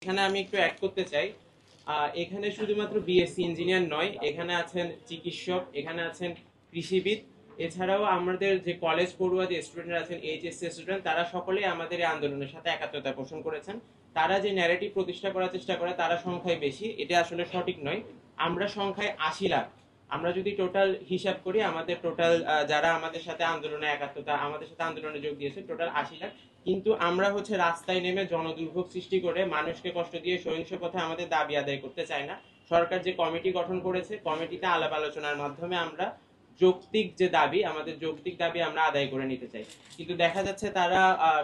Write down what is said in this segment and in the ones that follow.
এখানে আমি একটু অ্যাড করতে চাই, এখানে শুধুমাত্র বিএসসি ইঞ্জিনিয়ার নয়, এখানে আছেন চিকিৎসক, এখানে আছেন কৃষিবিদ, এছাড়াও আমাদের যে কলেজ পড়ুয়া যে স্টুডেন্ট আছেন, এইচএসসি স্টুডেন্ট, তারা সকলেই আমাদের এই আন্দোলনের সাথে একাত্মতা পোষণ করেছেন। তারা যে ন্যারেটিভ প্রতিষ্ঠা করার চেষ্টা করে তারা সংখ্যায় বেশি, এটা আসলে সঠিক নয়। আমরা সংখ্যায় 80 লাখ, আমরা যদি টোটাল হিসাব করি, আমাদের টোটাল যারা আমাদের সাথে আন্দোলনে একাত্মতা, আমাদের সাথে আন্দোলনে যোগ দিয়েছে টোটাল 80 লাখ। কিন্তু আমরা রাস্তায় নেমে জনদুর্ভোগ সৃষ্টি করে মানুষকে কষ্ট দিয়ে সহিংস পথে আমাদের দাবি আদায় করতে চাই না। সরকার যে কমিটি গঠন করেছে, কমিটিতে আলাপ আলোচনার মাধ্যমে আমরা যৌক্তিক যে দাবি, আমাদের যৌক্তিক দাবি আমরা আদায় করে নিতে চাই। কিন্তু দেখা যাচ্ছে তারা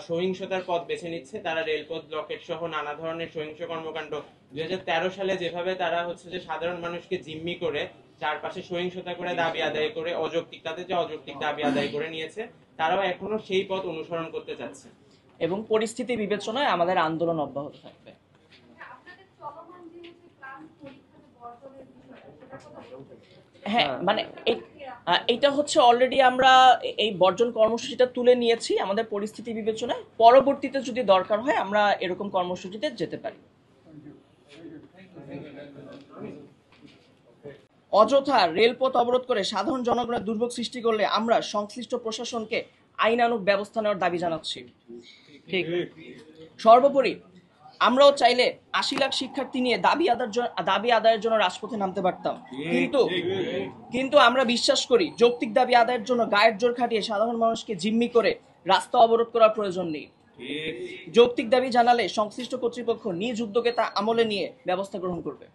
সহিংসতার পথ বেছে নিচ্ছে। তারা রেলপথ ব্লকেট সহ নানা ধরনের সহিংস কর্মকাণ্ড 2013 সালে যেভাবে তারা যে সাধারণ মানুষকে জিম্মি করে চারপাশে সহিংসতা করে দাবি আদায় করে অযৌক্তিক, তাদের যে অযৌক্তিক দাবি আদায় করে নিয়েছে, তারাও এখনো সেই পথ অনুসরণ করতে চাচ্ছে এবং পরিস্থিতি বিবেচনায় আমাদের আন্দোলন অব্যাহত থাকবে। হ্যাঁ, মানে এটা অলরেডি আমরা এই বর্জন কর্মসূচিটা তুলে নিয়েছি আমাদের পরিস্থিতি বিবেচনায়। পরবর্তীতে যদি দরকার হয় আমরা এরকম কর্মসূচিতে যেতে পারি। অযথা রেলপথ অবরোধ করে সাধারণ জনগণের দুর্ভোগ সৃষ্টি করলে আমরা সংশ্লিষ্ট প্রশাসনকে আইনানুগ ব্যবস্থা নেওয়ার দাবি জানাচ্ছি। ঠিক। সর্বোপরি আমরাও চাইলে 80 লাখ শিক্ষার্থী নিয়ে দাবি আদায়ের জন্য রাজপথে নামতে পারতাম, কিন্তু আমরা বিশ্বাস করি যৌক্তিক দাবি আদায়ের জন্য গায়ের জোর খাটিয়ে সাধারণ মানুষকে জিম্মি করে রাস্তা অবরোধ করার প্রয়োজন নেই। যৌক্তিক দাবি জানালে সংশ্লিষ্ট কর্তৃপক্ষ নিজ উদ্যোগে তা আমলে নিয়ে ব্যবস্থা গ্রহণ করবে।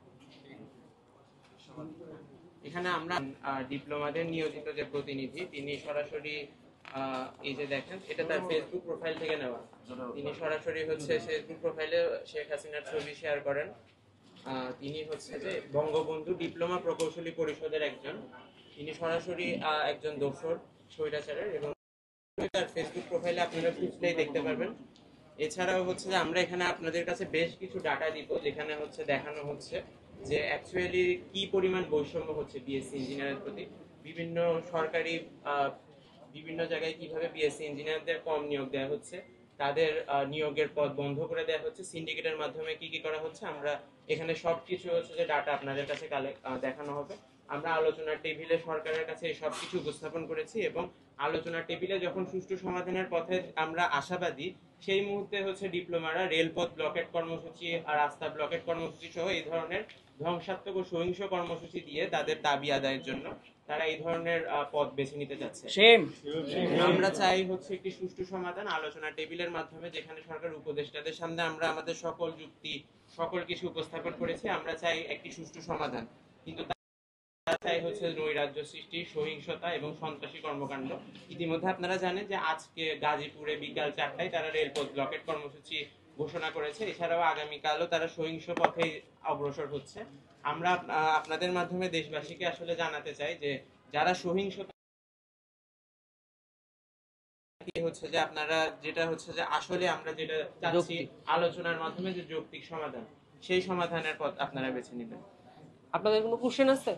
এখানে আমরা ডিপ্লোমাদের নিয়োজিত যে প্রতিনিধি, তিনি সরাসরি এই যে দেখেন, এটা তার ফেসবুক প্রোফাইল থেকে নেওয়া। তিনি সরাসরি ফেসবুক প্রোফাইলে শেখ হাসিনার ছবি শেয়ার করেন। তিনি যে বঙ্গবন্ধু ডিপ্লোমা প্রকৌশলী পরিষদের একজন, তিনি সরাসরি একজন দোসর স্বৈরাচারের, এবং তার ফেসবুক প্রোফাইলে আপনারা খুঁজলেই দেখতে পারবেন। এছাড়াও যে আমরা এখানে আপনাদের কাছে বেশ কিছু ডাটা দিব, যেখানে দেখানো হচ্ছে যে অ্যাকচুয়ালি কি পরিমাণ বৈষম্য হচ্ছে বিএসসি ইঞ্জিনিয়ারের প্রতি। বিভিন্ন সরকারি বিভিন্ন জায়গায় কিভাবে বিএসসি ইঞ্জিনিয়ারদের কম নিয়োগ দেওয়া হচ্ছে, তাদের নিয়োগের পদ বন্ধ করে দেওয়া হচ্ছে, সিন্ডিকেটের মাধ্যমে কি কি করা হচ্ছে, আমরা এখানে সবকিছু যে ডাটা আপনাদের কাছে দেখানো হবে। আমরা আলোচনার টেবিলে সরকারের কাছে এই সবকিছু উপস্থাপন করেছি, এবং আলোচনার টেবিলে যখন সুষ্ঠু সমাধানের পথে আমরা আশাবাদী, সেই মুহূর্তে ডিপ্লোমারা রেলপথ ব্লকেট কর্মসূচি আর রাস্তা ব্লকেট কর্মসূচি সহ এই ধরনের ধ্বংসাত্মক ও সহিংস কর্মসূচি দিয়ে তাদের দাবি আদায়ের জন্য তারা এই ধরনের পথ বেছে নিতে যাচ্ছে। আমরা চাই একটি সুষ্ঠু সমাধান আলোচনা টেবিলের মাধ্যমে, যেখানে সরকার উপদেষ্টাদের সামনে আমরা আমাদের সকল যুক্তি সকল কিছু উপস্থাপন করেছি। আমরা চাই একটি সুষ্ঠু সমাধান, কিন্তু তারা চাই নৈরাজ্য সৃষ্টি, সহিংসতা এবং সন্ত্রাসী কর্মকাণ্ড। ইতিমধ্যে আপনারা জানেন যে আজকে গাজীপুরে বিকাল 4টায় তারা রেলপথ ব্লকেট কর্মসূচি ঘোষণা করেছে। এছাড়াও আগামীকালও তারা সহিংস পথে অগ্রসর হচ্ছে। আমরা আপনাদের মাধ্যমে দেশবাসীকে জানাতে চাই যে যারা সহিংসতা যে আপনারা যেটা যে আসলে আমরা যেটা চাচ্ছি আলোচনার মাধ্যমে যে যৌক্তিক সমাধান, সেই সমাধানের পথ আপনারা বেছে নেবেন। আপনাদের কোনো কোশ্চেন আছে?